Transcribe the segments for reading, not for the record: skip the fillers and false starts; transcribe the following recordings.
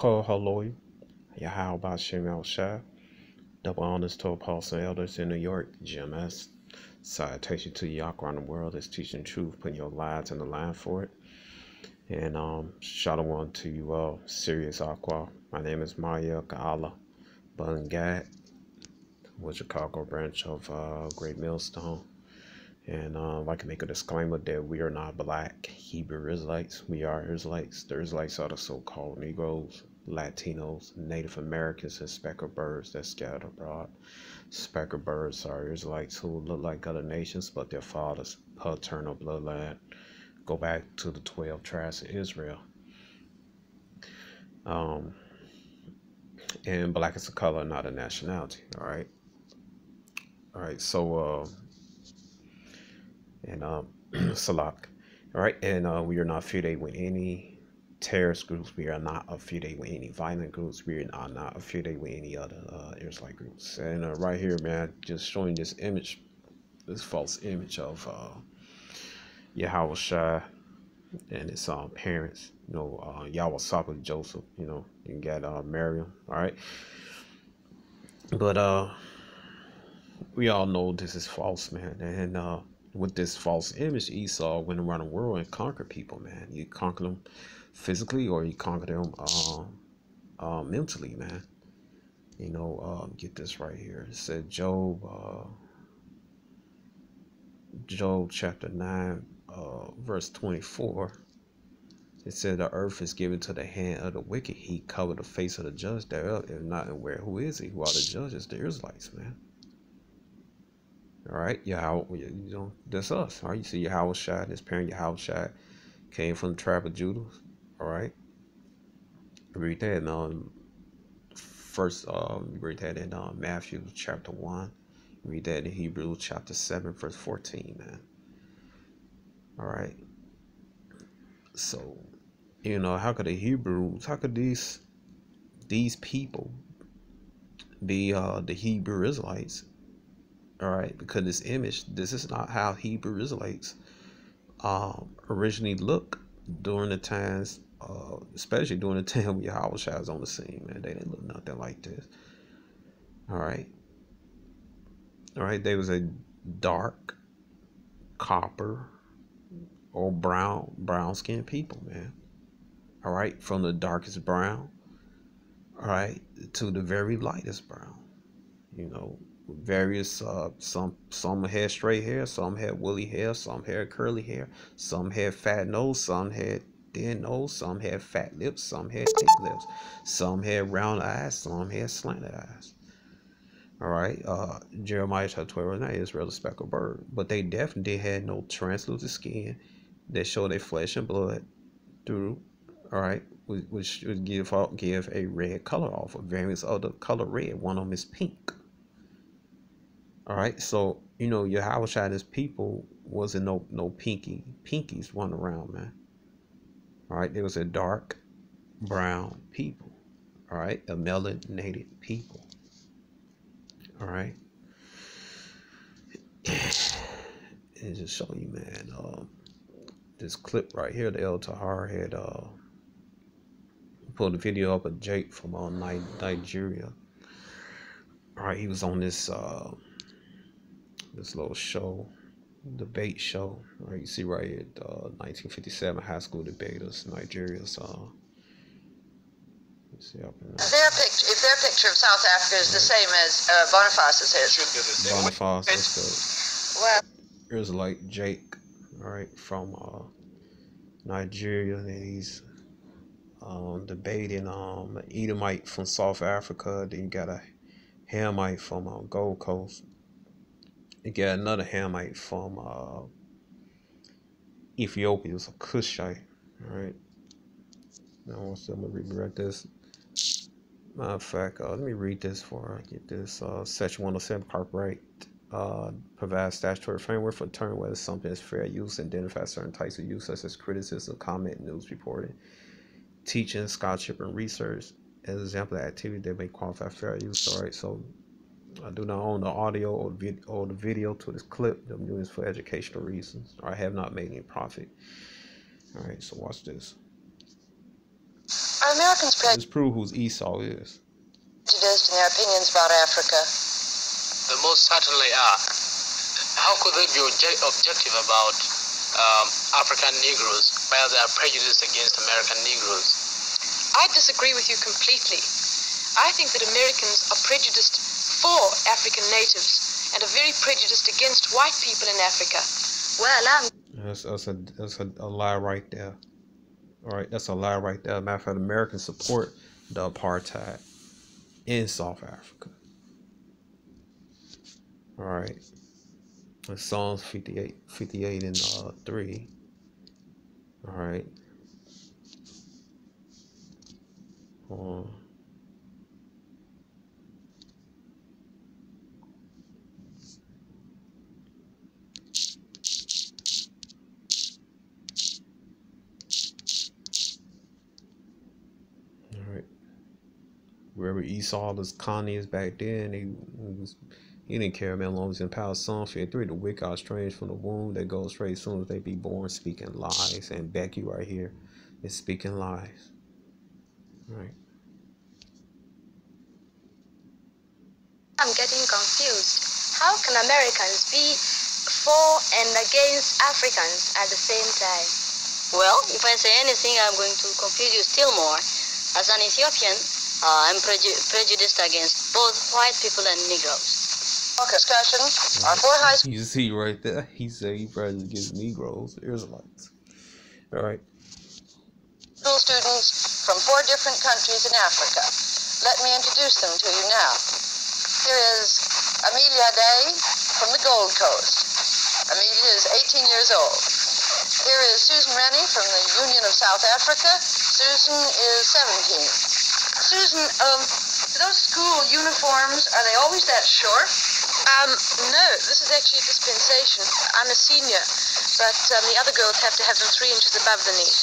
Call Halloy, Yahal Bashem El Shah, double honors to apostle elders in New York, GMS. Salutation to Yahweh around the world that's teaching truth, putting your lives in the line for it. And shalom to you all, Sirius Aqua. My name is Maya Kaala Bungad, with Chicago branch of Great Millstone. And I'd like to make a disclaimer that we are not black Hebrew Israelites. We are Israelites. The Israelites are the so-called Negroes, Latinos, Native Americans, and speckled birds that scattered abroad. Speckled birds are Israelites who look like other nations, but their fathers' paternal bloodline go back to the 12 tribes of Israel. And black is a color, not a nationality. All right. So Salak. All right, and we are not affiliated with any terrorist groups. We are not affiliated with any violent groups. We are not affiliated with any other Israelite groups. And right here, man, just showing this image, this false image of Yahweh Shai and his parents. You know, Yahweh Sapa Joseph. You know, you got Miriam. All right, but we all know this is false, man, and with this false image, Esau went around the world and conquered people, man. You conquer them physically, or you conquer them mentally, man. You know, get this right here. It said Job chapter 9, verse 24. It said the earth is given to the hand of the wicked. He covered the face of the judge thereof. If not, and where? Who is he? Who are the judges? The Israelites, man. All right, you know, that's us. All right, you see Yahweh Shai, his parent Yahweh Shai came from the tribe of Judah. All right, read that in first. Read that in Matthew chapter 1. Read that in Hebrews chapter 7, verse 14, man. All right. So, you know, how could these people be the Hebrew Israelites? All right, because this is not how Hebrew Israelites originally look during the times, especially during the time when Yahweh Shai was on the scene, man. They didn't look nothing like this. All right, they was a dark copper or brown skinned people, man. All right, from the darkest brown, all right, to the very lightest brown, you know. Various some had straight hair, some had woolly hair, some had curly hair, some had fat nose, some had thin nose, some had fat lips, some had thick lips, some had round eyes, some had slanted eyes. All right, Jeremiah chapter 12, that Israel a speckled bird, but they definitely had no translucent skin that showed their flesh and blood through. All right, which would give a red color off. A variance of the color red. One of them is pink. All right, so you know Yahweh Shai and his people wasn't no pinkies running around, man. All right, there was a dark brown people. All right, a melanated people. All right, and just show you, man. This clip right here, the El Tahar had pulled a video up of Jake from Nigeria. All right, he was on this little show, debate show. Right, you see right here, 1957 high school debaters, Nigeria's. Let's see up in there. If their picture of South Africa is the same as Boniface's head. Boniface, that's the Well, Israelite Jake, all right, from Nigeria, and he's debating an Edomite from South Africa. Then you got a Hamite from Gold Coast. You got another Hamite from Ethiopia. It's a Cushite. All right. Now I'm gonna read this. Matter of fact, let me read this before I get this. Section 107 copyright provides statutory framework for determining whether something is fair use and identifies certain types of use, such as criticism, comment, news reporting, teaching, scholarship, and research as an example of activity that may qualify fair use. All right, so I do not own the audio or the video to this clip. I'm doing this for educational reasons. I have not made any profit. All right, so watch this. Are Americans Let's prove who Esau is. prejudiced in their opinions about Africa? They most certainly are. How could they be objective about African Negroes while they are prejudiced against American Negroes? I disagree with you completely. I think that Americans are prejudiced for African natives and are very prejudiced against white people in Africa. Well, That's a lie right there. All right, that's a lie right there. Matter of fact, Americans support the apartheid in South Africa. All right, it's Psalms 58 and 3. All right. Hold on. All right. Wherever Esau was Connie back then, he didn't care, man, as long as in power. Psalm 53, the wicked are strange from the womb. They go straight as soon as they be born, speaking lies. And Becky right here is speaking lies. All right. I'm getting confused. How can Americans be for and against Africans at the same time? Well, if I say anything, I'm going to confuse you still more. As an Ethiopian, I'm prejudiced against both white people and Negroes. Discussion. Our four high school You see right there, he said he prejudiced against Negroes, Israelites. All right. students from 4 different countries in Africa. Let me introduce them to you now. Here is Amelia Day from the Gold Coast. Amelia is 18 years old. Here is Susan Rennie from the Union of South Africa. Susan is 17. Susan, do those school uniforms, are they always that short? No, this is actually a dispensation. I'm a senior, but the other girls have to have them 3 inches above the knee.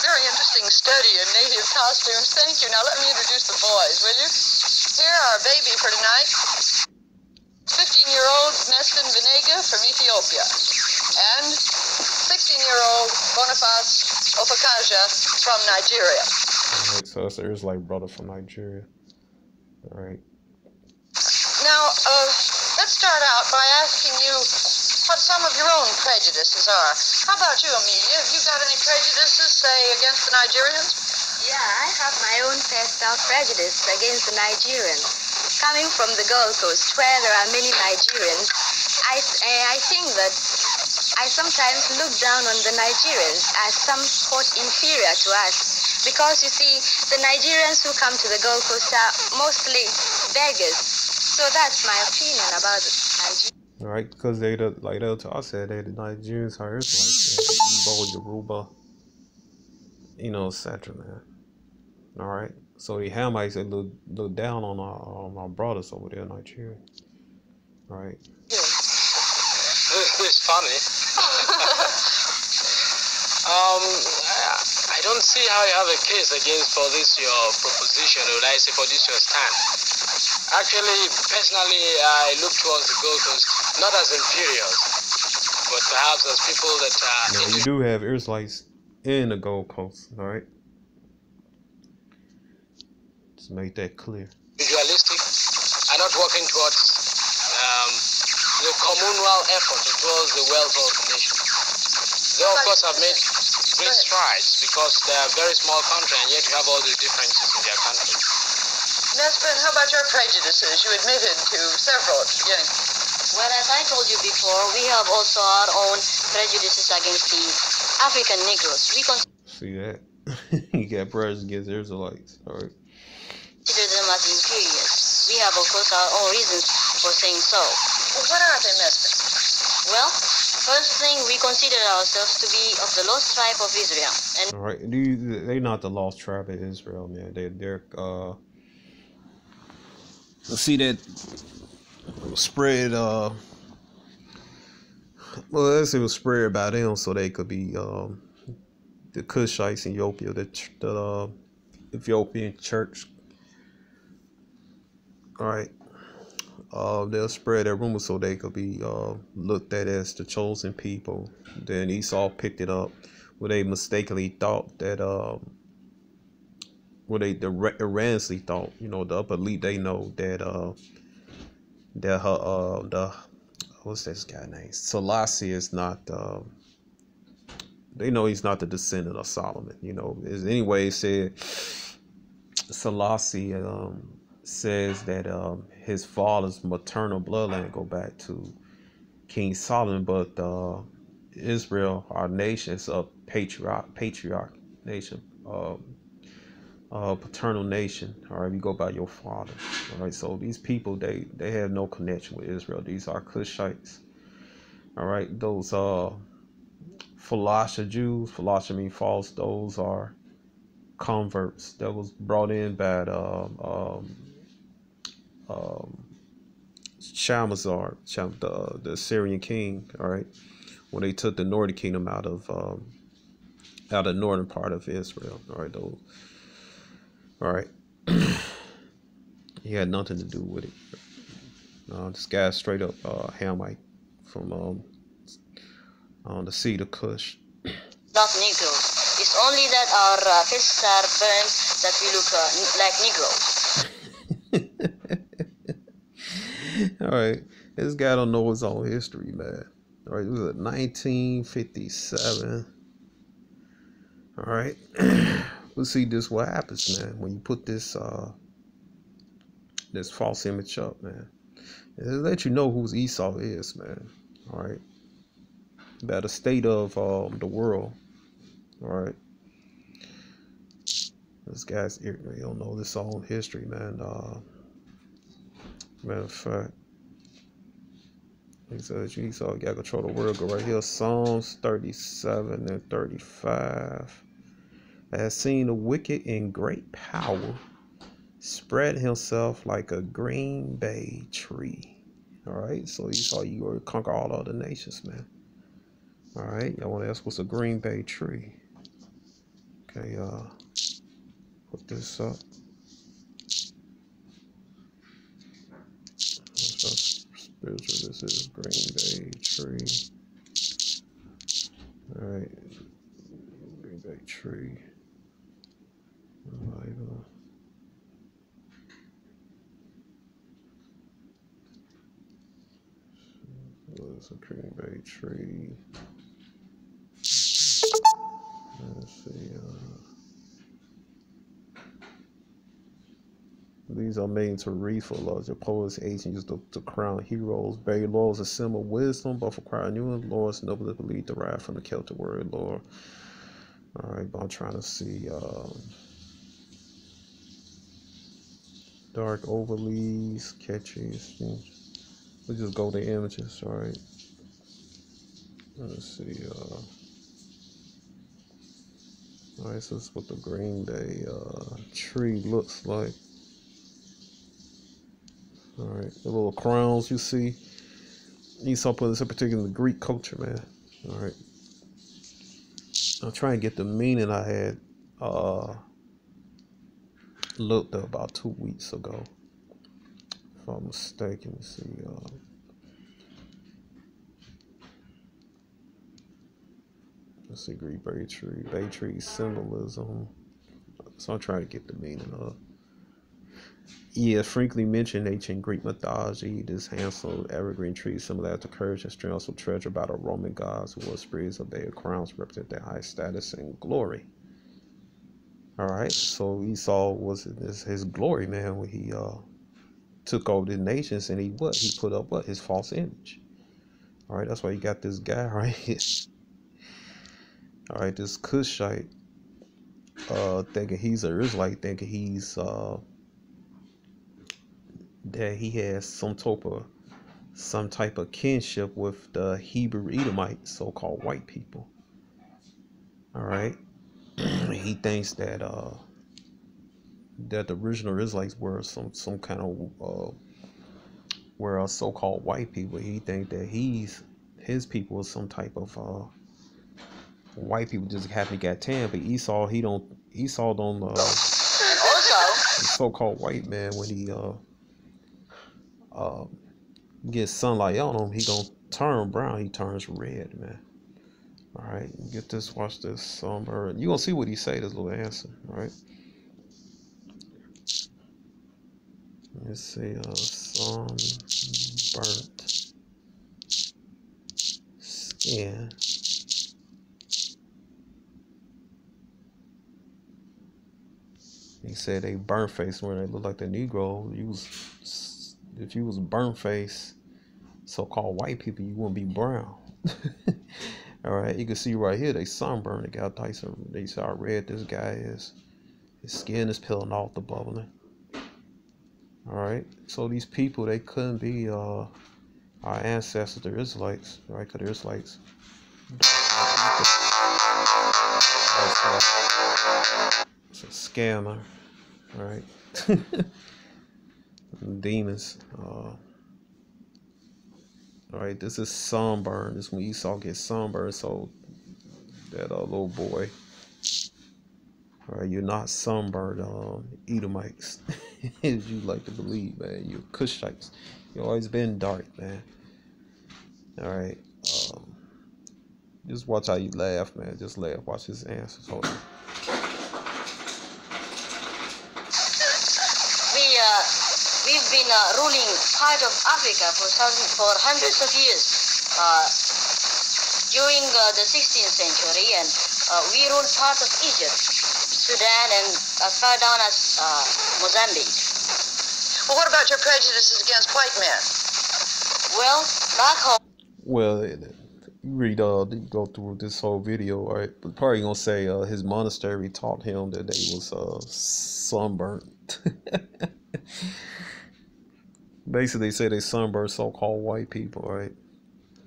Very interesting study in native costumes. Thank you. Now let me introduce the boys, will you? Here are our baby for tonight. 15-year-old Meskin Venega from Ethiopia. And 16-year-old Boniface Opakaja from Nigeria. All right, so there's like brother from Nigeria. All right. Now, let's start out by asking you what some of your own prejudices are. How about you, Amelia? Have you got any prejudices, say, against the Nigerians? Yeah, I have my own personal prejudice against the Nigerians. Coming from the Gold Coast, where there are many Nigerians, I think that I sometimes look down on the Nigerians as somewhat inferior to us. Because, you see, the Nigerians who come to the Gold Coast are mostly beggars. So that's my opinion about Nigeria. All right, because they I said they the Nigerians are like Igbo, Yoruba, etc. Man. All right, so the Hamites they look down on our brothers over there in Nigeria. All right. This is funny. I don't see how you have a case against for this your proposition, or I say for this your stand. Actually, personally, I look towards the Gold Coast not as inferiors, but perhaps as people that are. Now, we do have Israelites in the Gold Coast, all right? Just make that clear. Individualistic are not working towards the communal effort towards the welfare of the nation. They, of course, have made great strides because they are a very small country, and yet you have all these differences in their country. Nesbin, how about your prejudices? You admitted to several at the beginning. Well, as I told you before, we have also our own prejudices against the African Negroes. We See that? You got prejudice against Israelites, all right? consider them as inferiors. We have, of course, our own reasons for saying so. Well, what are they, Nesbin? Well, first thing, we consider ourselves to be of the lost tribe of Israel. And All right, they're not the lost tribe of Israel, man. They're see that spread well, let's say it was spread by them so they could be the Cushites in Ethiopia, the Ethiopian church. All right, they'll spread that rumor so they could be looked at as the chosen people. Then Esau picked it up where they mistakenly thought that Well, they erroneously thought, you know, the upper elite, they know that that her the what's this guy name? Selassie is not. They know he's not the descendant of Solomon. You know, anyway, it said Selassie says that his father's maternal bloodline go back to King Solomon, but Israel, our nation, is a patriarch nation, paternal nation. All right, you go by your father. All right, so these people, they have no connection with Israel. These are Cushites. All right, those Falasha Jews, Falasha mean false. Those are converts that was brought in by Shalmaneser, the Assyrian king. All right, when they took the northern kingdom out of the northern part of Israel. All right, those. All right, he had nothing to do with it. This guy's straight up Hamite from the seed of Cush. Not Negroes. It's only that our faces are burned that we look like Negroes. All right, this guy don't know his own history, man. All right, it was 1957. All right, we'll see this what happens, man, when you put this this false image up, man. It'll let you know who Esau is, man. All right, about the state of the world. All right, this guy's ignorant. He don't know this own history, man. Matter of fact, he says Esau got control of the world. Go right here, Psalms 37 and 35. I have seen the wicked in great power spread himself like a green bay tree. All right, so Esau, you go to conquer all other nations, man. All right, y'all want to ask what's a green bay tree? Okay, put this up. Spiritual, this is green bay tree. All right, green bay tree. Bible. What's a green bay tree? Let's see. These are made to read for laws. The poets, agents, to crown heroes. Bury laws, a symbol of wisdom, but for crying new and lords, noble to believe derived from the Celtic word Lord. All right, but I'm trying to see. Dark overlays, catches. We'll just go to images, all right. Let's see. All right, so this is what the Green Bay tree looks like. All right, the little crowns you see. Esau put this in particular in the Greek culture, man. All right. I'll try and get the meaning I had looked up about 2 weeks ago. If I'm mistaken, let's see. Let's see, Greek bay tree symbolism. So I'm trying to get the meaning of. Yeah, frequently mentioned ancient Greek mythology. This handsome evergreen tree similar to courage and strength, also treasured by the Roman gods who wore spreads of their crowns represent their high status and glory. All right, so Esau was his glory, man, when he took over the nations, and he put up his false image. All right, that's why you got this guy right here. All right, this Cushite thinking he's an Israelite, thinking he's that he has some type of kinship with the Hebrew Edomites, so-called white people. All right, he thinks that the original Israelites were some kind of were so-called white people. He thinks that his people is some type of white people just happen to get tan. But Esau don't so-called white man, when he gets sunlight on him, he gonna turn brown. He turns red, man. All right, get this. Watch this. You're gonna see what he say. This little answer. All right. Let's see, sunburnt skin. He said they burnt face when they look like the Negro. If you was burnt face, so-called white people, you wouldn't be brown. All right, you can see right here they sunburned the guy Tyson. They saw how red this guy is. His skin is peeling off the bubbling. All right, so these people, they couldn't be our ancestors, the Israelites, right? Because the Israelites. It's a scammer, right? Demons. All right, this is sunburn. This is when Esau gets sunburned. So that little boy. All right, you're not sunburned, Edomites, as you like to believe, man. You're Cushites. You've always been dark, man. All right. Just watch how you laugh, man. Just laugh. Watch his answers. Hold on. We've been ruling part of Africa for hundreds of years during the 16th century, and we ruled part of Egypt, Sudan, and as far down as Mozambique. Well, what about your prejudices against white men? Well, back home. Well, you read, you go through this whole video, right? But probably gonna say his monastery taught him that they was sunburnt. Basically, they say they sunburn so-called white people, right?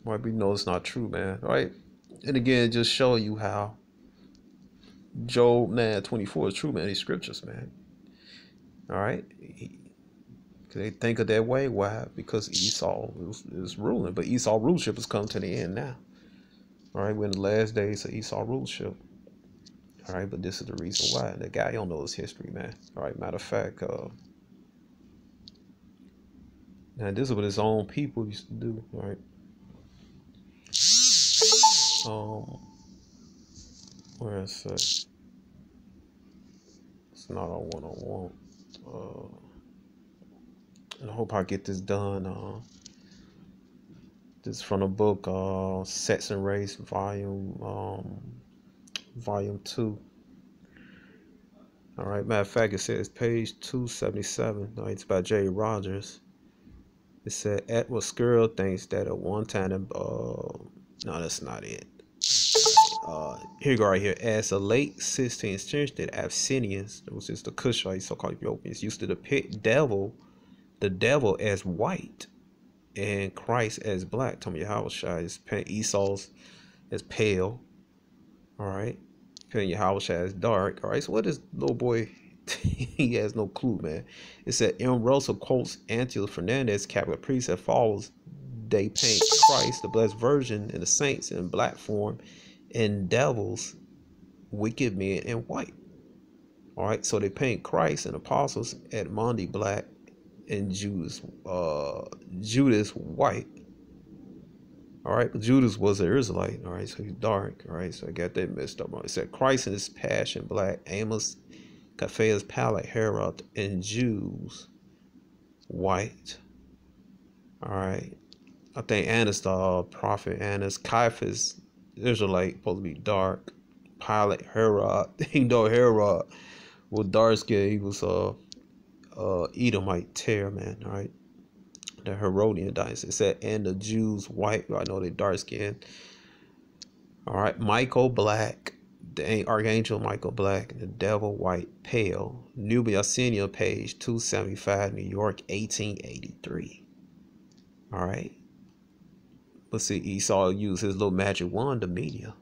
White people know it's not true, man, right? And again, just show you how Job 9:24 is true, man. These scriptures, man. All right, they think of that way. Why? Because Esau is ruling, but Esau rulership has come to the end now. All right, we're in the last days of Esau rulership. All right, but this is the reason why. The guy don't know his history, man. All right, matter of fact, now this is what his own people used to do, right? Where is it? It's not on what I want. And I hope I get this done. This is from the book Sex and Race, volume 2. All right, matter of fact, it says page 277. All right, it's by J. Rogers. It said Edward Skirl thinks that at one time, no, that's not it. Here you go right here. As a late 16th century, the Abyssinians, that was just the Cushites, so-called Ethiopians, used to depict the devil as white and Christ as black. Tell me Yahushua is Esau's as pale. All right. Yahushua as dark. All right. So what is little boy? He has no clue, man. It said M. Russell quotes Antioch Fernandez, Catholic priest that follows. They paint Christ, the blessed Virgin, and the saints in black form, and devils, wicked men, in white. All right. So they paint Christ and apostles at Monday black, and Judas white. All right, but Judas was an Israelite. All right, so he's dark. All right, so I got that messed up. It said Christ in his passion black, Amos, Caiaphas, Pilate, Herod, and Jews white. All right, I think Annas, the prophet Annas, Caiaphas, Israelite, supposed to be dark. Pilate, Herod, Herod was dark skin. He was Edomite tear, man. All right, the Herodian dynasty. It said, and the Jews white. I know they dark skinned. All right, Michael black, the archangel Michael black, the devil white, pale. Nubia Senior, page 275, New York, 1883. All right, but see, Esau used his little magic wand, the media.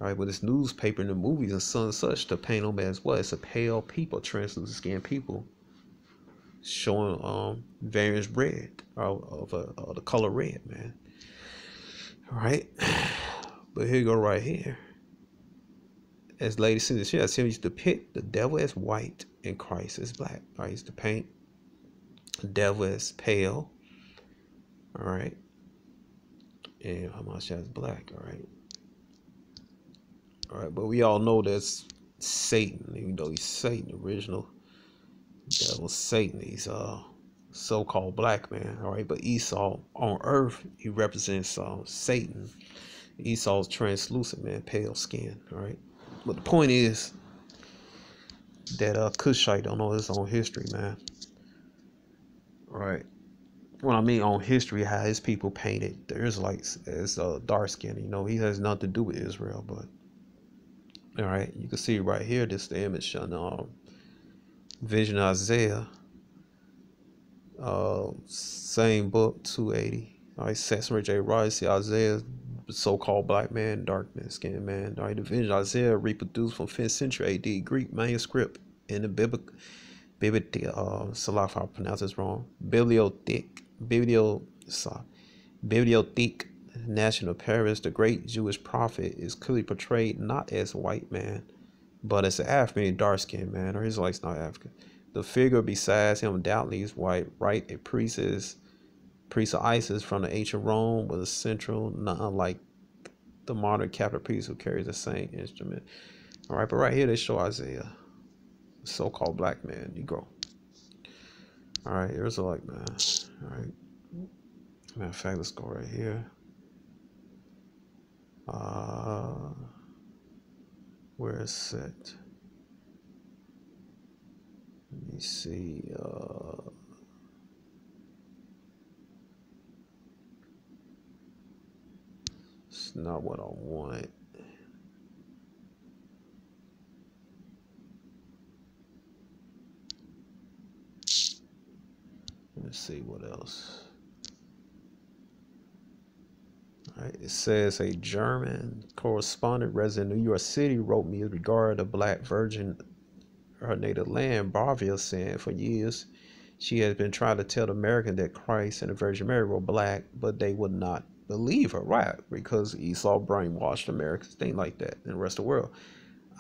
All right, with his newspaper and the movies and such to paint them as what? It's a pale people, translucent skinned people, showing various red of the color red, man. All right, but here you go right here. As lady said, she has used to depict the devil as white and Christ as black. All right, used to paint the devil as pale. All right, and how much as black? All right. All right, but we all know that's Satan, even though he's Satan, original That was Satan. He's so-called black man. All right, but Esau on earth, he represents Satan. Esau's translucent, man, pale skin. All right, but the point is that Cushite don't know his own history, man. All right. What I mean on history, how his people painted the Israelites as dark skin. You know, he has nothing to do with Israel, but all right, you can see right here. This is the image on Vision of Isaiah, same book, 280. All right, Samuel J. Rice, see Isaiah, so-called black man, dark skinned man. All right, the Vision of Isaiah reproduced from 5th century AD Greek manuscript in the biblical. Salaf, I pronounce this wrong. Bibliothèque National Paris. The great Jewish prophet is clearly portrayed not as a white man, but as an African, dark-skinned man, or Israelite's not African. The figure besides him undoubtedly is white, right? A priest of Isis from the ancient Rome with a central, not unlike the modern Catholic priest who carries the same instrument. All right, but right here they show Isaiah, so-called black man, Negro. All right, here's a like man. All right. Matter of fact, let's go right here. Where is it? Let me see. It's not what I want. Let's see what else. All right, it says a German correspondent resident in New York City wrote me in regard to Black Virgin, her native land, Barbara, saying for years she has been trying to tell the American that Christ and the Virgin Mary were black, but they would not believe her, right? Because Esau brainwashed Americans, things like that, and the rest of the world.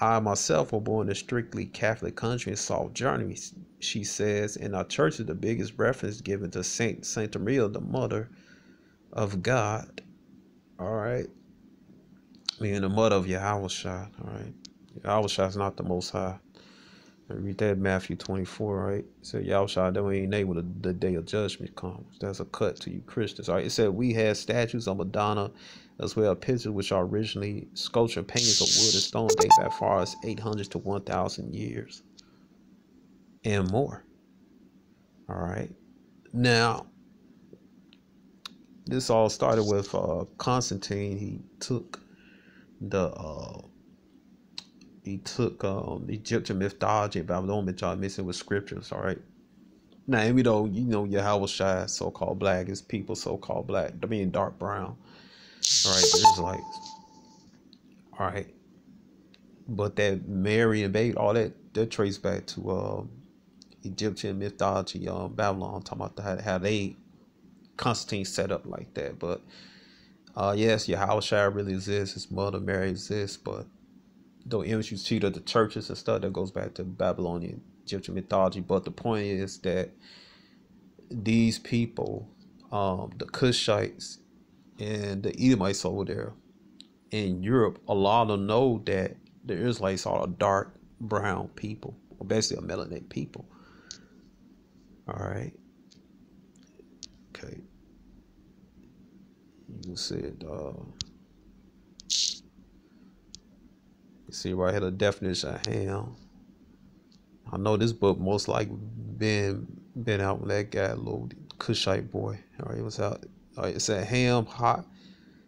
I myself was born in a strictly Catholic country in South Germany, she says. In our church is the biggest reference given to Saint Maria, the Mother of God. All right. Meaning the mother of Yahushua. All right. Yahushua is not the Most High. I read that Matthew 24, right? It said Yahushua don't ain't able to the day of judgment comes. That's a cut to you Christians. All right. It said we had statues of Madonna as well as pictures which are originally sculpture paintings of wood and stone date back as far as 800 to 1,000 years and more. All right. Now, this all started with Constantine. He took the Egyptian mythology, Babylonian mythology, mixing with scriptures. All right. Now, even though you know Yahushua, so-called black, his people so-called black, I mean dark brown. All right, there's like, all right, but that Mary and baby, all that trace back to Egyptian mythology, Babylon. I'm talking about how they Constantine set up like that. But yes, Yahushua really exists, his mother Mary exists, but the image you see of the churches and stuff that goes back to Babylonian Egyptian mythology. But the point is that these people, the Cushites and the Edomites over there in Europe, a lot of them know that the Israelites are a dark brown people, or basically a melanated people. All right. Okay. You see it. You see right here the definition of ham. I know this book most likely been out when that guy, little Cushite boy. All right, it was out. All right, it said Ham, Hot,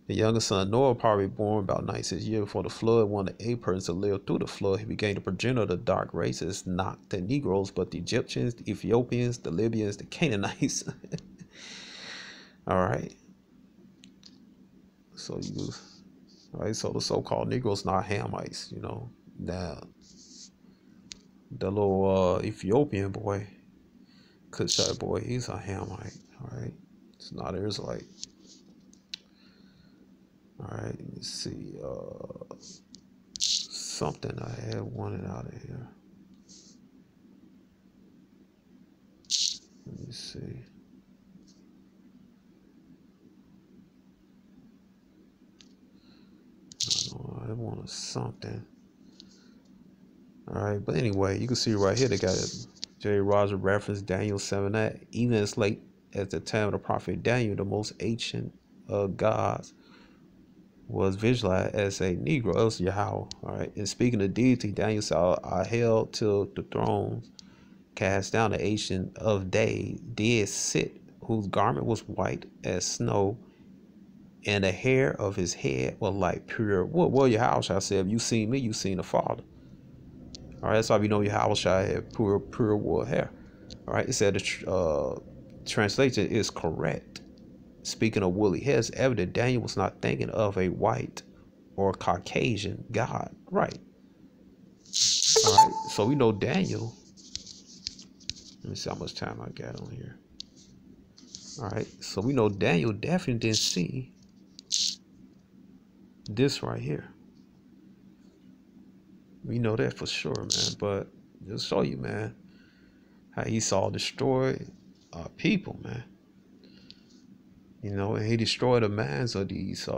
the youngest son of Noah, probably born about 96 years before the flood. One of the 8 persons to live through the flood. He became the progenitor of the dark races, not the Negroes, but the Egyptians, the Ethiopians, the Libyans, the Canaanites. All right. So all right. So the so-called Negroes not Hamites, you know. Now, the little Ethiopian boy, Cushite boy, he's a Hamite. All right. It's not an Israelite. All right, let me see. Something I had wanted out of here. Let me see. I wanted something. All right, but anyway, you can see right here they got it. J. Roger referenced Daniel 7:8. Even as late as the time of the prophet Daniel, the most ancient of gods was visualized as a Negro, else Yahweh. All right. And speaking of deity, Daniel saw I held till the thrones cast down. The ancient of days did sit, whose garment was white as snow, and the hair of his head was like pure wood. Well, Yahweh said, if you seen me, you seen the Father. All right, that's why we know Yahweh had pure wool hair. All right, it said the translation is correct. Speaking of woolly hair, it's evident Daniel was not thinking of a white or Caucasian God. Right. All right, so we know Daniel. Let me see how much time I got on here. All right, so we know Daniel definitely didn't see this right here. We know that for sure, man. But just show you, man, how Esau destroyed people, man. You know, and he destroyed the minds of these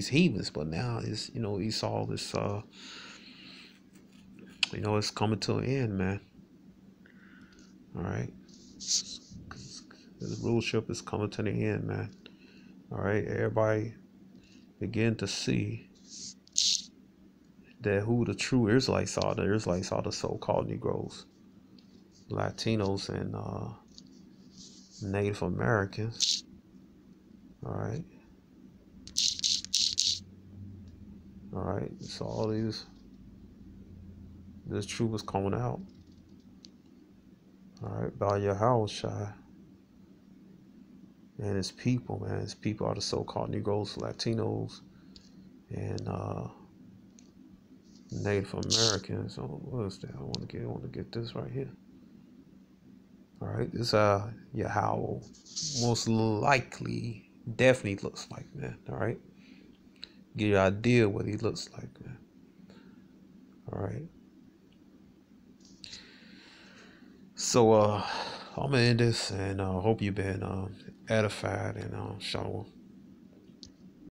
heathens. But now it's, you know, Esau is you know, it's coming to an end, man. All right, his rulership is coming to the end, man. All right, everybody begin to see that who the true Israelites are. The Israelites are the so-called Negroes, Latinos, and Native Americans. All right. All right. So all this truth is coming out. All right, by Yahushua and his people, man. His people are the so-called Negroes, Latinos, and Native Americans. Oh, what is that? I want to get this right here. All right, this Yahweh most likely, definitely looks like, man. All right, get your idea what he looks like, man. All right. So I'm gonna end this, and hope you've been edified, and shalom.